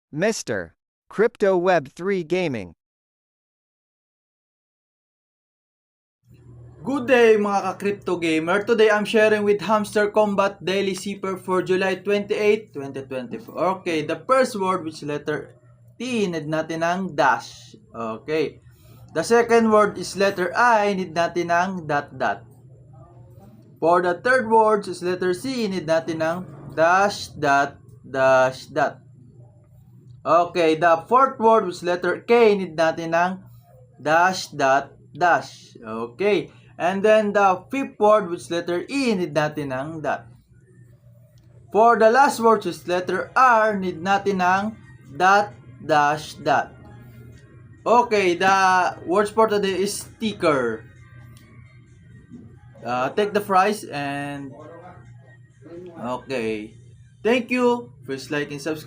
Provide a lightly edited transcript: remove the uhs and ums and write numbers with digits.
Mr. Crypto Web3 Gaming. Good day mga ka-crypto gamer. Today I'm sharing with Hamster Combat Daily Zipper for July 28, 2024. Okay, the first word which letter T, need natin ng dash. Okay. The second word is letter I, need natin ng dot dot. For the third word is letter C, need natin ng dash dot dash dot. Okay, the fourth word which letter K, need natin ng dash dot dash. Okay. And then the fifth word which letter E, need natin ng dot. For the last word which is letter R, need natin ng dot dash dot. Okay, the words for today is sticker. Take the prize and okay. Thank you. Please like and subscribe.